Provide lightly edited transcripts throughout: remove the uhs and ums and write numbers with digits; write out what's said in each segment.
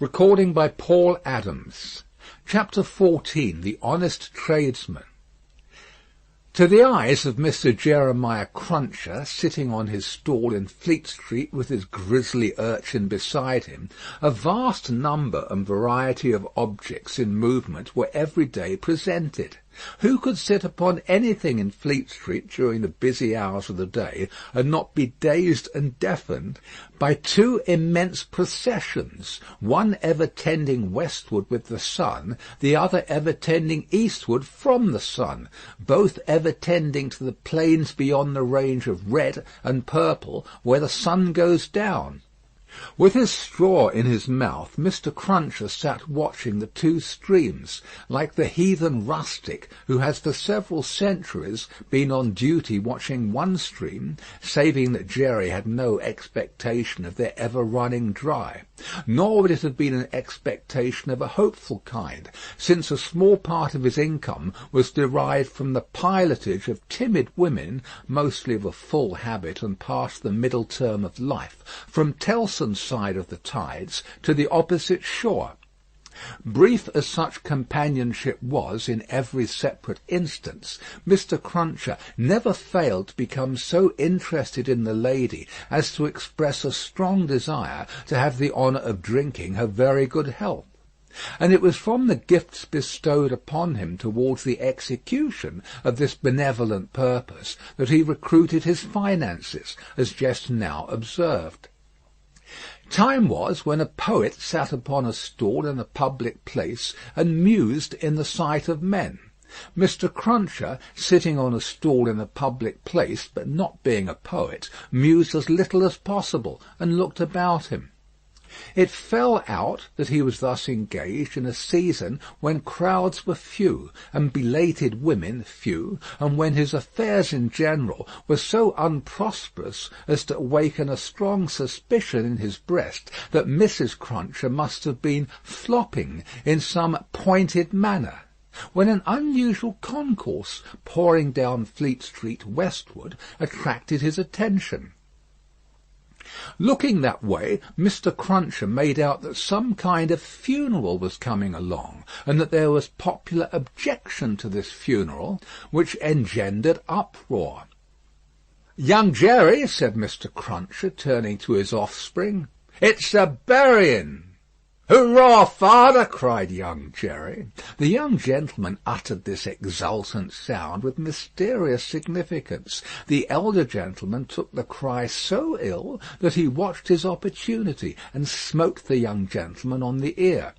Recording by Paul Adams. Chapter 14. The Honest Tradesman. To the eyes of Mr. Jeremiah Cruncher, sitting on his stall in Fleet Street with his grisly urchin beside him, a vast number and variety of objects in movement were every day presented. Who could sit upon anything in Fleet Street during the busy hours of the day and not be dazed and deafened by two immense processions, one ever tending westward with the sun, the other ever tending eastward from the sun, both ever tending to the plains beyond the range of red and purple where the sun goes down? With his straw in his mouth, Mr. Cruncher sat watching the two streams, like the heathen rustic who has for several centuries been on duty watching one stream, saving that Jerry had no expectation of their ever running dry. Nor would it have been an expectation of a hopeful kind, since a small part of his income was derived from the pilotage of timid women, mostly of a full habit and past the middle term of life, from Tellson's side of the tides to the opposite shore. Brief as such companionship was in every separate instance, Mr. Cruncher never failed to become so interested in the lady as to express a strong desire to have the honour of drinking her very good health. And it was from the gifts bestowed upon him towards the execution of this benevolent purpose that he recruited his finances, as just now observed. Time was when a poet sat upon a stall in a public place and mused in the sight of men. Mr. Cruncher, sitting on a stall in a public place, but not being a poet, mused as little as possible and looked about him. It fell out that he was thus engaged in a season when crowds were few, and belated women few, and when his affairs in general were so unprosperous as to awaken a strong suspicion in his breast that Mrs. Cruncher must have been flopping in some pointed manner, when an unusual concourse pouring down Fleet Street westward attracted his attention. Looking that way, Mr. Cruncher made out that some kind of funeral was coming along, and that there was popular objection to this funeral, which engendered uproar. "Young Jerry," said Mr. Cruncher, turning to his offspring, "it's a burying." "Hurrah, father!" cried young Jerry. The young gentleman uttered this exultant sound with mysterious significance. The elder gentleman took the cry so ill that he watched his opportunity and smote the young gentleman on the ear.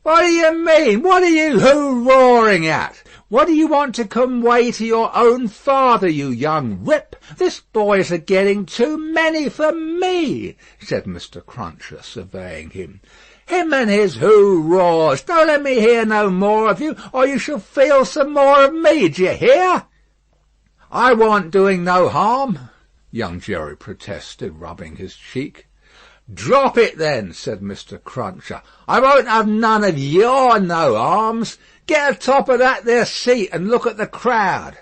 "What do you mean? What are you hoo-roaring at? What do you want to convey to your own father, you young rip? This boy's a-getting too many for me," said Mr. Cruncher, surveying him. "Him and his hoo-roars. Don't let me hear no more of you, or you shall feel some more of me, d'ye hear?" "I warn't doing no harm," young Jerry protested, rubbing his cheek. "Drop it, then," said Mr. Cruncher. "I won't have none of your no-harms. Get atop of that there seat and look at the crowd."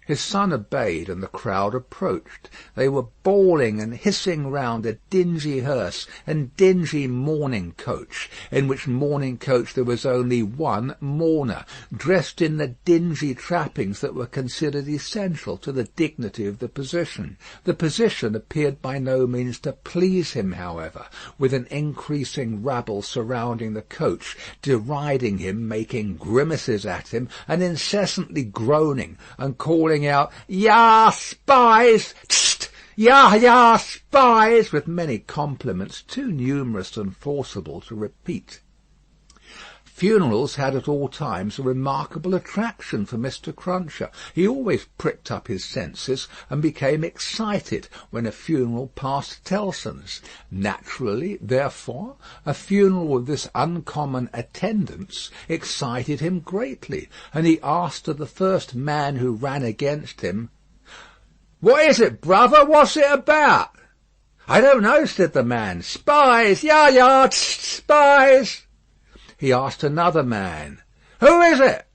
His son obeyed, and the crowd approached. They were bawling and hissing round a dingy hearse and dingy mourning coach, in which mourning coach there was only one mourner, dressed in the dingy trappings that were considered essential to the dignity of the position. The position appeared by no means to please him, however, with an increasing rabble surrounding the coach, deriding him, making grimaces at him, and incessantly groaning and calling out, "Ya spies! Tst! Ya spies!" with many compliments too numerous and forcible to repeat. Funerals had at all times a remarkable attraction for Mr. Cruncher. He always pricked up his senses and became excited when a funeral passed Tellson's. Naturally, therefore, a funeral with this uncommon attendance excited him greatly, and he asked of the first man who ran against him, "What is it, brother? What's it about?" "I don't know," said the man. "Spies! Ya, tst, spies!" He asked another man, "Who is it?"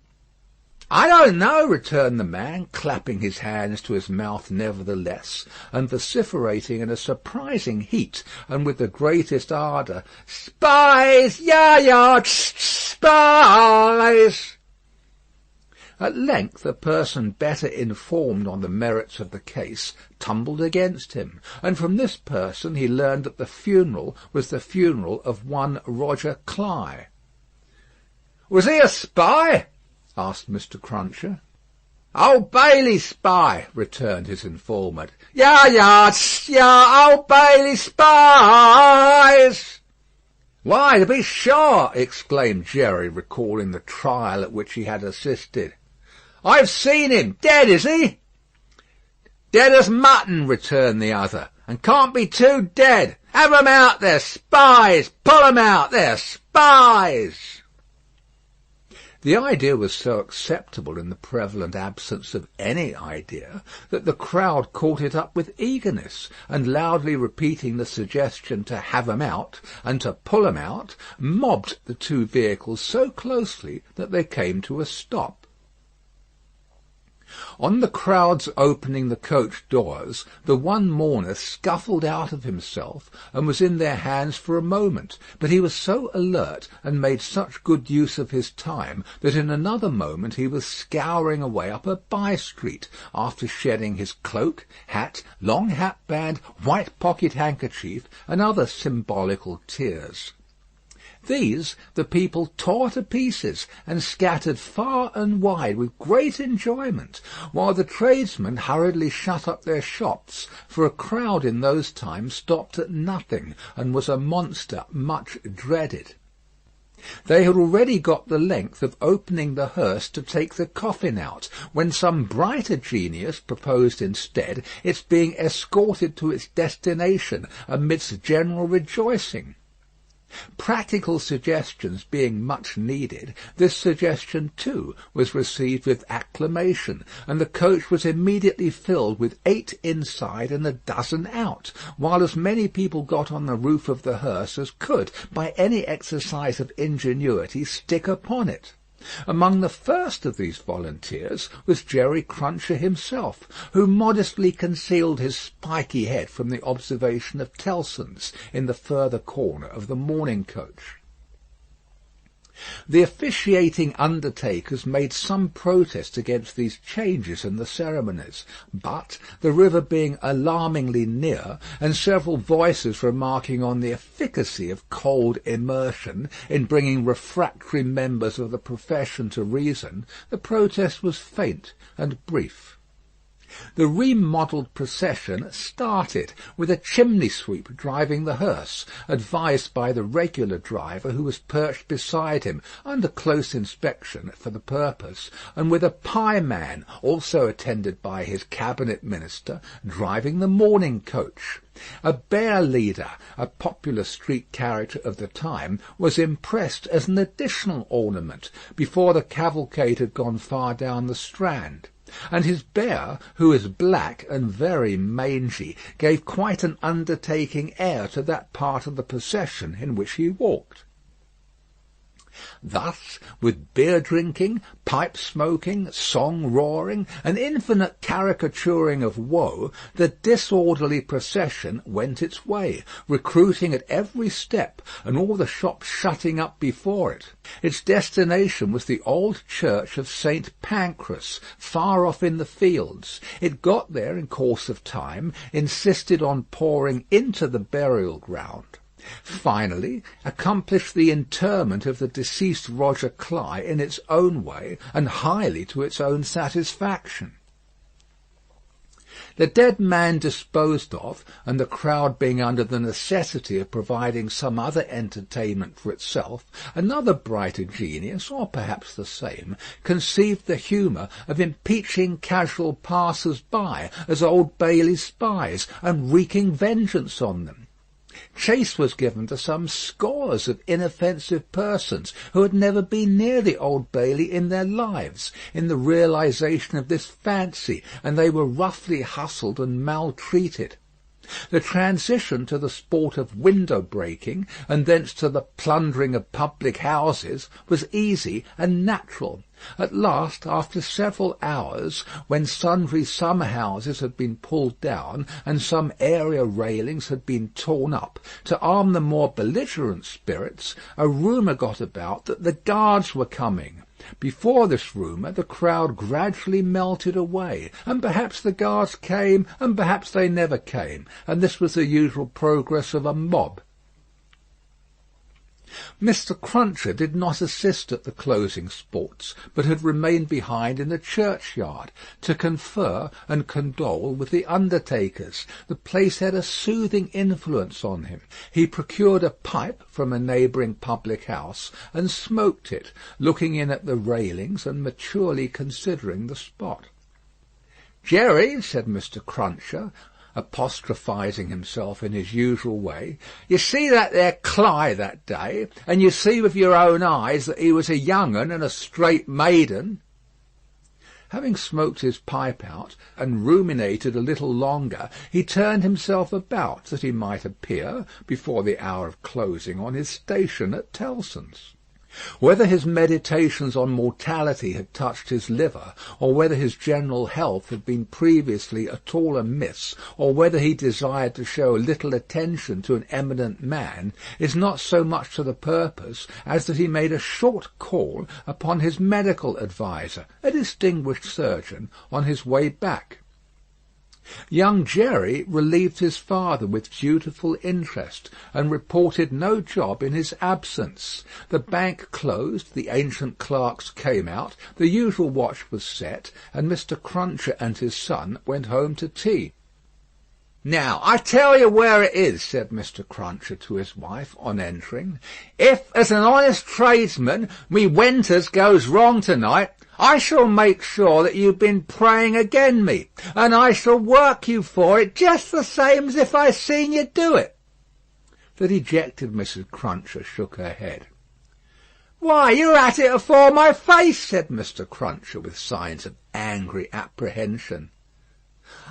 "I don't know," returned the man, clapping his hands to his mouth nevertheless, and vociferating in a surprising heat and with the greatest ardour, "Spies! Ya! Spies!" At length a person better informed on the merits of the case tumbled against him, and from this person he learned that the funeral was the funeral of one Roger Cly. "Was he a spy?" asked Mr. Cruncher. "Old Bailey spy," returned his informant. Ya, Old Bailey spies." "Why, to be sure," exclaimed Jerry, recalling the trial at which he had assisted. "I've seen him. Dead, is he?" "Dead as mutton," returned the other, "and can't be too dead. Have 'em out, they're spies. Pull 'em out, they're spies." The idea was so acceptable in the prevalent absence of any idea that the crowd caught it up with eagerness, and loudly repeating the suggestion to have 'em out and to pull 'em out, mobbed the two vehicles so closely that they came to a stop. On the crowd's opening the coach doors, the one mourner scuffled out of himself and was in their hands for a moment, but he was so alert and made such good use of his time that in another moment he was scouring away up a by-street, after shedding his cloak, hat, long hat-band, white pocket-handkerchief, and other symbolical tears. These the people tore to pieces and scattered far and wide with great enjoyment, while the tradesmen hurriedly shut up their shops, for a crowd in those times stopped at nothing, and was a monster much dreaded. They had already got the length of opening the hearse to take the coffin out, when some brighter genius proposed instead its being escorted to its destination amidst general rejoicing. Practical suggestions being much needed, this suggestion too was received with acclamation, and the coach was immediately filled with 8 inside and a dozen out, while as many people got on the roof of the hearse as could, by any exercise of ingenuity, stick upon it. Among the first of these volunteers was Jerry Cruncher himself, who modestly concealed his spiky head from the observation of Tellson's in the further corner of the mourning coach. The officiating undertakers made some protest against these changes in the ceremonies, but, the river being alarmingly near, and several voices remarking on the efficacy of cold immersion in bringing refractory members of the profession to reason, the protest was faint and brief. The remodelled procession started, with a chimney-sweep driving the hearse, advised by the regular driver, who was perched beside him, under close inspection for the purpose, and with a pie-man, also attended by his cabinet minister, driving the mourning coach. A bear leader, a popular street character of the time, was impressed as an additional ornament, before the cavalcade had gone far down the Strand. And his bear, who was black and very mangy, gave quite an undertaking air to that part of the procession in which he walked. Thus, with beer-drinking, pipe-smoking, song-roaring, and infinite caricaturing of woe, the disorderly procession went its way, recruiting at every step, and all the shops shutting up before it. Its destination was the old church of St. Pancras, far off in the fields. It got there in course of time, insisted on pouring into the burial-ground. Finally, accomplished the interment of the deceased Roger Cly in its own way, and highly to its own satisfaction. The dead man disposed of, and the crowd being under the necessity of providing some other entertainment for itself, another brighter genius, or perhaps the same, conceived the humour of impeaching casual passers-by as Old Bailey spies, and wreaking vengeance on them. Chase was given to some scores of inoffensive persons who had never been near the Old Bailey in their lives, in the realization of this fancy, and they were roughly hustled and maltreated. The transition to the sport of window-breaking, and thence to the plundering of public houses, was easy and natural, At last, after several hours, when sundry summer-houses had been pulled down, and some area railings had been torn up, to arm the more belligerent spirits, a rumour got about that the guards were coming. Before this rumour the crowd gradually melted away, and perhaps the guards came, and perhaps they never came, and this was the usual progress of a mob. Mr. Cruncher did not assist at the closing sports, but had remained behind in the churchyard to confer and condole with the undertakers. The place had a soothing influence on him. He procured a pipe from a neighbouring public house and smoked it, looking in at the railings and maturely considering the spot. "Jerry," said Mr. Cruncher, apostrophising himself in his usual way, "you see that there Cly that day, and you see with your own eyes that he was a young un and a straight maiden." Having smoked his pipe out and ruminated a little longer, he turned himself about that he might appear, before the hour of closing, on his station at Tellson's. Whether his meditations on mortality had touched his liver, or whether his general health had been previously at all amiss, or whether he desired to show little attention to an eminent man, is not so much to the purpose as that he made a short call upon his medical adviser, a distinguished surgeon, on his way back. Young Jerry relieved his father with dutiful interest, and reported no job in his absence. The bank closed, the ancient clerks came out, the usual watch was set, and Mr. Cruncher and his son went home to tea. "Now, I tell you where it is," said Mr. Cruncher to his wife on entering. "If, as an honest tradesman, me winters goes wrong to-night, I shall make sure that you've been praying again me, and I shall work you for it just the same as if I seen you do it." The dejected Mrs. Cruncher shook her head. "Why, you're at it afore my face," said Mr. Cruncher, with signs of angry apprehension.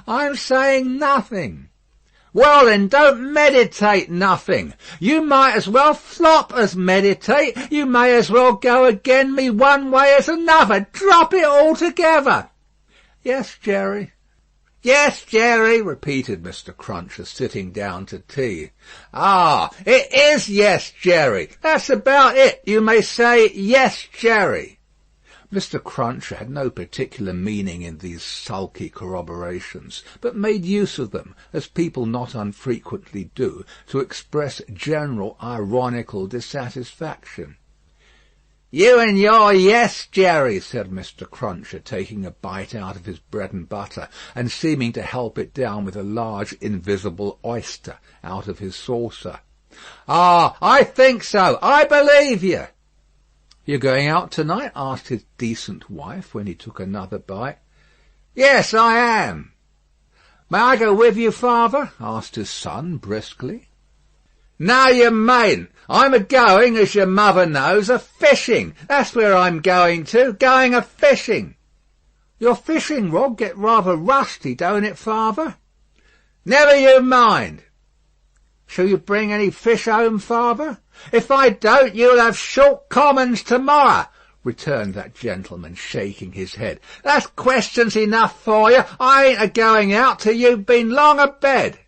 "I'm saying nothing." "Well, then, don't meditate nothing. You might as well flop as meditate. You may as well go again me one way as another. Drop it altogether." "Yes, Jerry." "Yes, Jerry," repeated Mr. Cruncher, sitting down to tea. "Ah, it is yes, Jerry. That's about it. You may say yes, Jerry." Mr. Cruncher had no particular meaning in these sulky corroborations, but made use of them, as people not unfrequently do, to express general ironical dissatisfaction. "You and your yes, Jerry," said Mr. Cruncher, taking a bite out of his bread and butter, and seeming to help it down with a large invisible oyster out of his saucer. "Ah, I think so. I believe you." "You're going out tonight?" asked his decent wife, when he took another bite. "Yes, I am." "May I go with you, father?" asked his son briskly. "No, you mayn't. I'm a-going, as your mother knows, a-fishing. That's where I'm going to, going a-fishing." "Your fishing rod get rather rusty, don't it, father?" "Never you mind." "Shall you bring any fish home, father?" "If I don't, you'll have short commons to-morrow," returned that gentleman, shaking his head. "That's questions enough for you. I ain't a-going out till you've been long a-bed."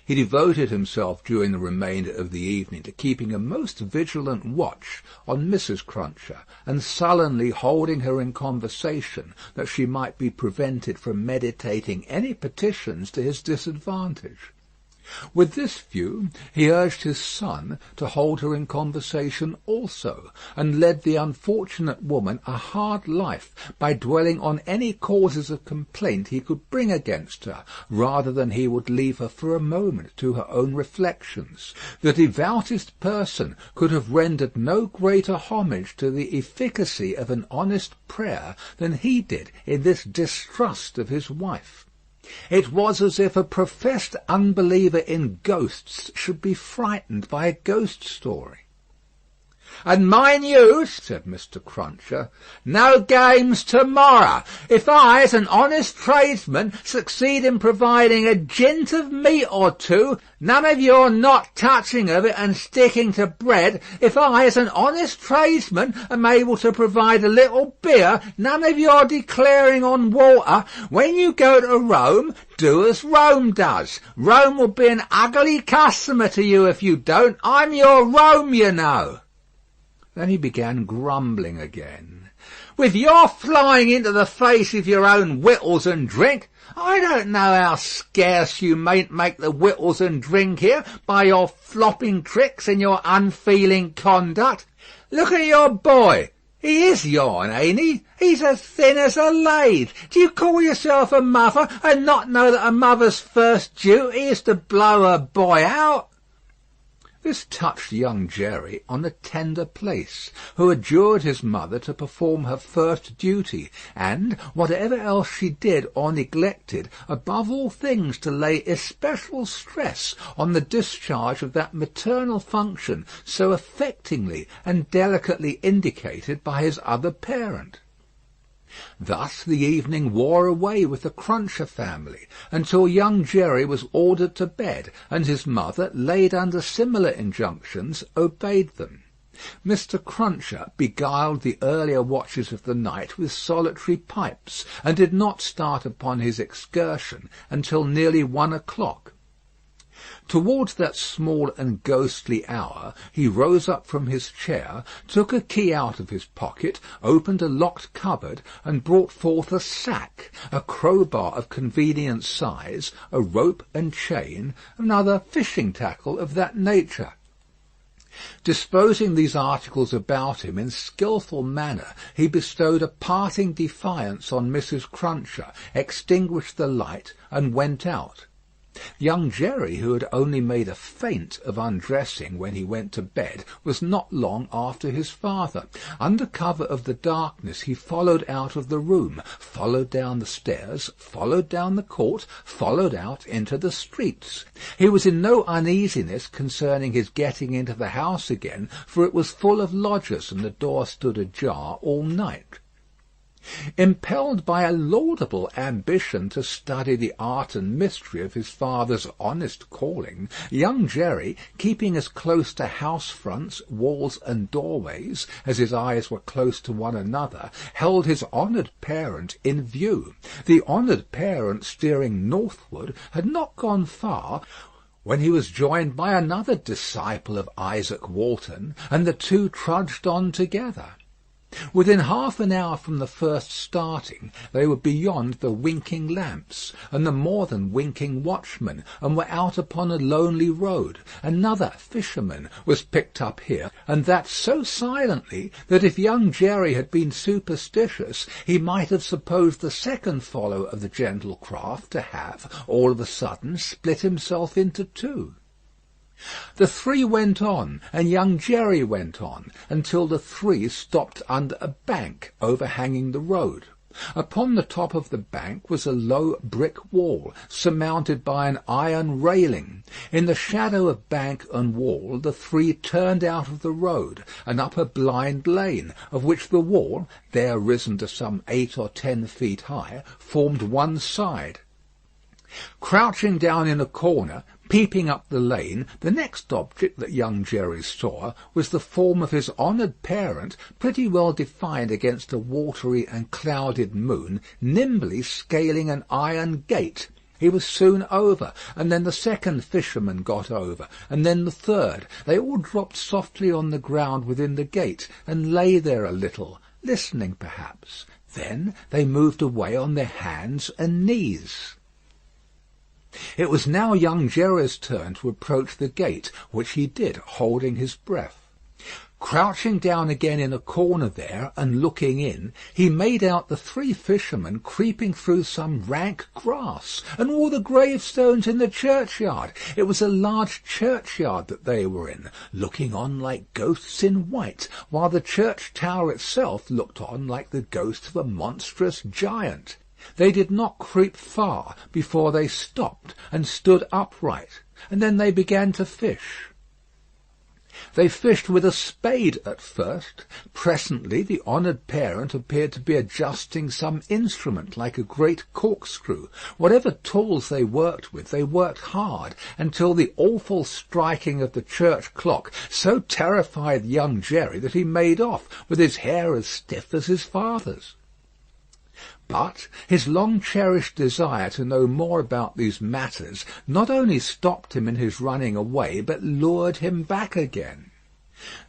He devoted himself during the remainder of the evening to keeping a most vigilant watch on Mrs. Cruncher, and sullenly holding her in conversation, that she might be prevented from meditating any petitions to his disadvantage. With this view he urged his son to hold her in conversation also, and led the unfortunate woman a hard life by dwelling on any causes of complaint he could bring against her, rather than he would leave her for a moment to her own reflections. The devoutest person could have rendered no greater homage to the efficacy of an honest prayer than he did in this distrust of his wife. It was as if a professed unbeliever in ghosts should be frightened by a ghost story. "And mind you," said Mr. Cruncher, "no games to-morrow. If I, as an honest tradesman, succeed in providing a jint of meat or two, none of your not touching of it and sticking to bread. If I, as an honest tradesman, am able to provide a little beer, none of your declaring on water. When you go to Rome, do as Rome does. Rome will be an ugly customer to you if you don't. I'm your Rome, you know." Then he began grumbling again. "With your flying into the face of your own wittles and drink, I don't know how scarce you mayn't make the wittles and drink here by your flopping tricks and your unfeeling conduct. Look at your boy. He is yourn, ain't he? He's as thin as a lathe. Do you call yourself a mother and not know that a mother's first duty is to blow her boy out?" This touched young Jerry on a tender place, who adjured his mother to perform her first duty, and, whatever else she did or neglected, above all things to lay especial stress on the discharge of that maternal function so affectingly and delicately indicated by his other parent. Thus the evening wore away with the Cruncher family, until young Jerry was ordered to bed, and his mother, laid under similar injunctions, obeyed them. Mr. Cruncher beguiled the earlier watches of the night with solitary pipes, and did not start upon his excursion until nearly 1 o'clock. Towards that small and ghostly hour he rose up from his chair, took a key out of his pocket, opened a locked cupboard, and brought forth a sack, a crowbar of convenient size, a rope and chain, and other fishing tackle of that nature. Disposing these articles about him in skilful manner, he bestowed a parting defiance on Mrs. Cruncher, extinguished the light, and went out. Young Jerry, who had only made a feint of undressing when he went to bed, was not long after his father. Under cover of the darkness he followed out of the room, followed down the stairs, followed down the court, followed out into the streets. He was in no uneasiness concerning his getting into the house again, for it was full of lodgers, and the door stood ajar all night. Impelled by a laudable ambition to study the art and mystery of his father's honest calling, young Jerry, keeping as close to house fronts, walls, and doorways as his eyes were close to one another, held his honoured parent in view. The honoured parent, steering northward, had not gone far when he was joined by another disciple of Isaac Walton, and the two trudged on together. Within half an hour from the first starting, they were beyond the winking lamps, and the more than winking watchman, and were out upon a lonely road. Another fisherman was picked up here, and that so silently that if young Jerry had been superstitious, he might have supposed the second follower of the gentle craft to have, all of a sudden, split himself into two. The three went on, and young Jerry went on, until the three stopped under a bank overhanging the road. Upon the top of the bank was a low brick wall, surmounted by an iron railing. In the shadow of bank and wall the three turned out of the road, and up a blind lane, of which the wall, there risen to some 8 or 10 feet high, formed one side. Crouching down in a corner, peeping up the lane, the next object that young Jerry saw was the form of his honoured parent, pretty well defined against a watery and clouded moon, nimbly scaling an iron gate. He was soon over, and then the second fisherman got over, and then the third. They all dropped softly on the ground within the gate, and lay there a little, listening perhaps. Then they moved away on their hands and knees. It was now young Jerry's turn to approach the gate, which he did, holding his breath. Crouching down again in a corner there, and looking in, he made out the three fishermen creeping through some rank grass, and all the gravestones in the churchyard. It was a large churchyard that they were in, looking on like ghosts in white, while the church tower itself looked on like the ghost of a monstrous giant. They did not creep far before they stopped and stood upright, and then they began to fish. They fished with a spade at first. Presently the honoured parent appeared to be adjusting some instrument like a great corkscrew. Whatever tools they worked with, they worked hard, until the awful striking of the church clock so terrified young Jerry that he made off, with his hair as stiff as his father's. But his long-cherished desire to know more about these matters not only stopped him in his running away, but lured him back again.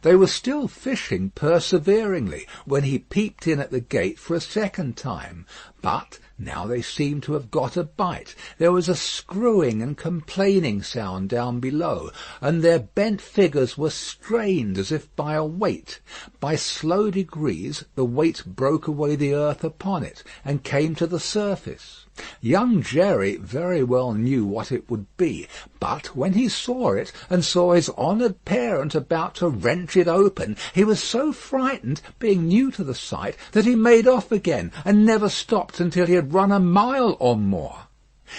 They were still fishing perseveringly when he peeped in at the gate for a second time, but now they seemed to have got a bite. There was a screwing and complaining sound down below, and their bent figures were strained as if by a weight. By slow degrees the weight broke away the earth upon it, and came to the surface. Young Jerry very well knew what it would be, but when he saw it, and saw his honoured parent about to wrench it open, he was so frightened, being new to the sight, that he made off again, and never stopped until he had run a mile or more.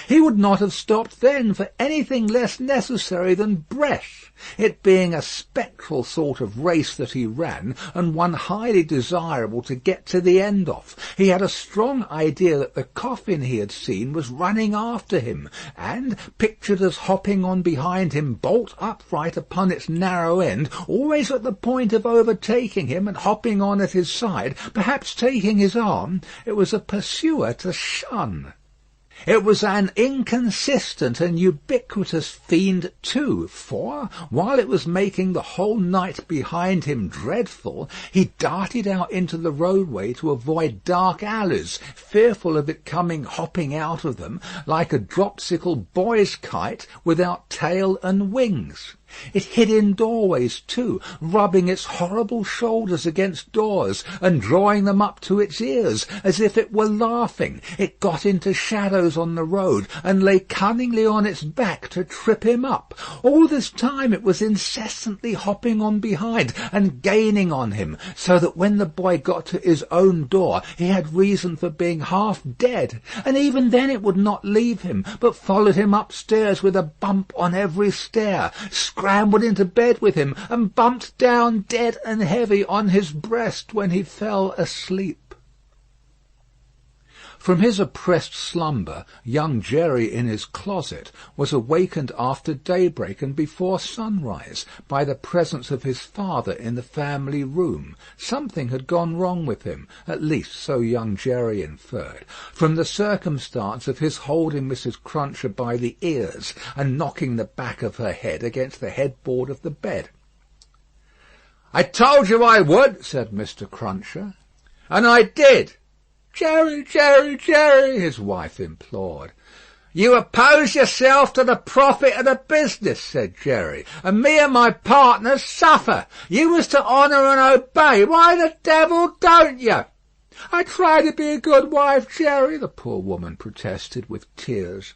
He would not have stopped then for anything less necessary than breath, it being a spectral sort of race that he ran, and one highly desirable to get to the end of. He had a strong idea that the coffin he had seen was running after him, and pictured as hopping on behind him bolt upright upon its narrow end, always at the point of overtaking him and hopping on at his side, perhaps taking his arm. It was a pursuer to shun. It was an inconsistent and ubiquitous fiend too, for, while it was making the whole night behind him dreadful, he darted out into the roadway to avoid dark alleys, fearful of it coming hopping out of them, like a dropsical boy's kite without tail and wings. It hid in doorways too, rubbing its horrible shoulders against doors, and drawing them up to its ears, as if it were laughing. It got into shadows on the road, and lay cunningly on its back to trip him up. All this time it was incessantly hopping on behind, and gaining on him, so that when the boy got to his own door, he had reason for being half dead, and even then it would not leave him, but followed him upstairs with a bump on every stair, scrambled into bed with him, and bumped down dead and heavy on his breast when he fell asleep. From his oppressed slumber, young Jerry in his closet was awakened after daybreak and before sunrise by the presence of his father in the family room. Something had gone wrong with him, at least so young Jerry inferred, from the circumstance of his holding Mrs. Cruncher by the ears and knocking the back of her head against the headboard of the bed. "I told you I would," said Mr. Cruncher, "and I did." "Jerry, Jerry, Jerry," his wife implored. "You oppose yourself to the profit of the business," said Jerry, "and me and my partners suffer. You was to honour and obey. Why the devil don't you?" "I try to be a good wife, Jerry," the poor woman protested with tears.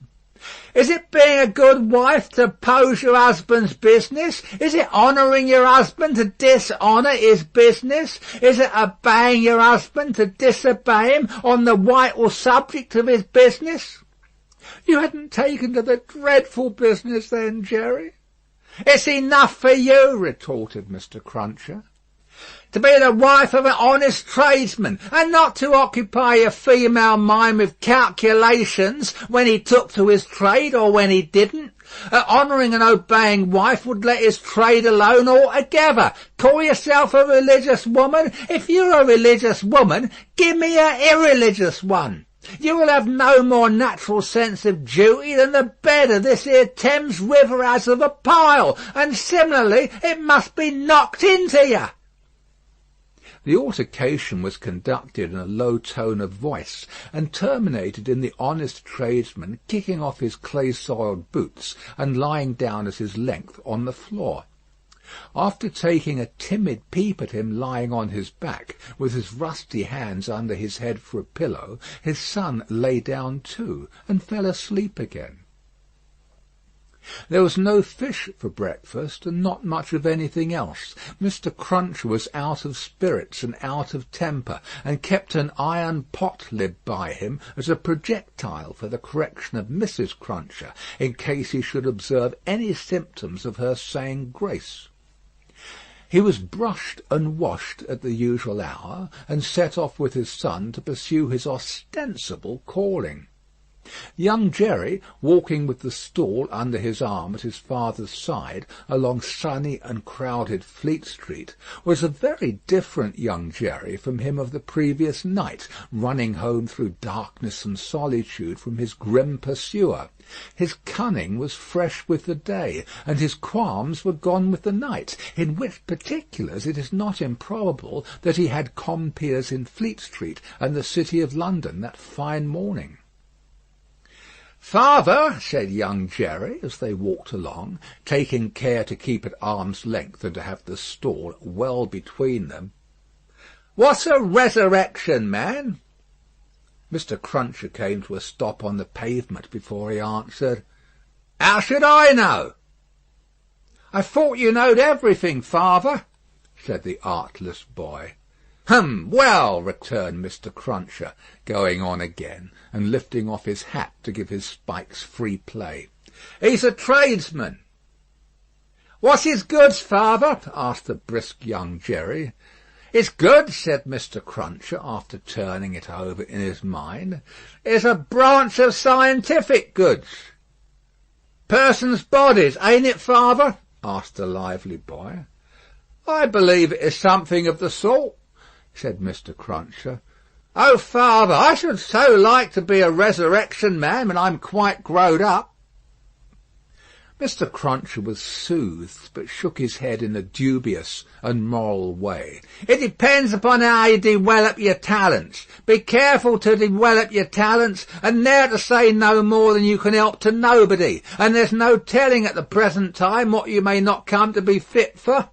"Is it being a good wife to oppose your husband's business? Is it honouring your husband to dishonour his business? Is it obeying your husband to disobey him on the vital subject of his business?" "You hadn't taken to the dreadful business then, Jerry." "It's enough for you," retorted Mr. Cruncher, "to be the wife of an honest tradesman, and not to occupy your female mind with calculations when he took to his trade or when he didn't. An honouring and obeying wife would let his trade alone altogether. Call yourself a religious woman? If you're a religious woman, give me an irreligious one. You will have no more natural sense of duty than the bed of this here Thames River has of a pile, and similarly it must be knocked into you." The altercation was conducted in a low tone of voice, and terminated in the honest tradesman kicking off his clay-soiled boots and lying down at his length on the floor. After taking a timid peep at him lying on his back, with his rusty hands under his head for a pillow, his son lay down too, and fell asleep again. There was no fish for breakfast, and not much of anything else. Mr. Cruncher was out of spirits and out of temper, and kept an iron pot-lid by him as a projectile for the correction of Mrs. Cruncher, in case he should observe any symptoms of her saying grace. He was brushed and washed at the usual hour, and set off with his son to pursue his ostensible calling. Young Jerry, walking with the stall under his arm at his father's side along sunny and crowded Fleet Street, was a very different young Jerry from him of the previous night, running home through darkness and solitude from his grim pursuer. His cunning was fresh with the day, and his qualms were gone with the night, in which particulars it is not improbable that he had compeers in Fleet Street and the City of London that fine morning. "Father," said young Jerry, as they walked along, taking care to keep at arm's length and to have the stall well between them, "what's a resurrection man?" Mr. Cruncher came to a stop on the pavement before he answered, "How should I know?" "I thought you knowed everything, father," said the artless boy. Well," returned Mr. Cruncher, going on again, and lifting off his hat to give his spikes free play. "He's a tradesman." "What's his goods, father?" asked the brisk young Jerry. "His goods," said Mr. Cruncher, after turning it over in his mind, "is a branch of scientific goods." "Persons' bodies, ain't it, father?" asked the lively boy. "I believe it is something of the sort," said Mr. Cruncher. "Oh, father, I should so like to be a resurrection man when I'm quite growed up." Mr. Cruncher was soothed, but shook his head in a dubious and moral way. "It depends upon how you develop your talents. Be careful to develop your talents, and ne'er to say no more than you can help to nobody, and there's no telling at the present time what you may not come to be fit for."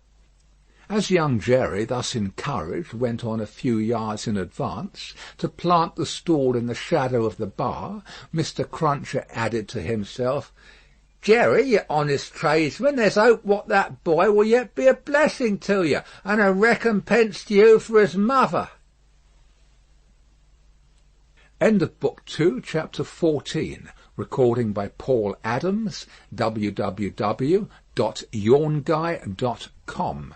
As young Jerry, thus encouraged, went on a few yards in advance, to plant the stall in the shadow of the bar, Mr. Cruncher added to himself, "Jerry, you honest tradesman, there's hope what that boy will yet be a blessing to you, and a recompense to you for his mother." End of Book 2, Chapter 14. Recording by Paul Adams, www.yawnguy.com.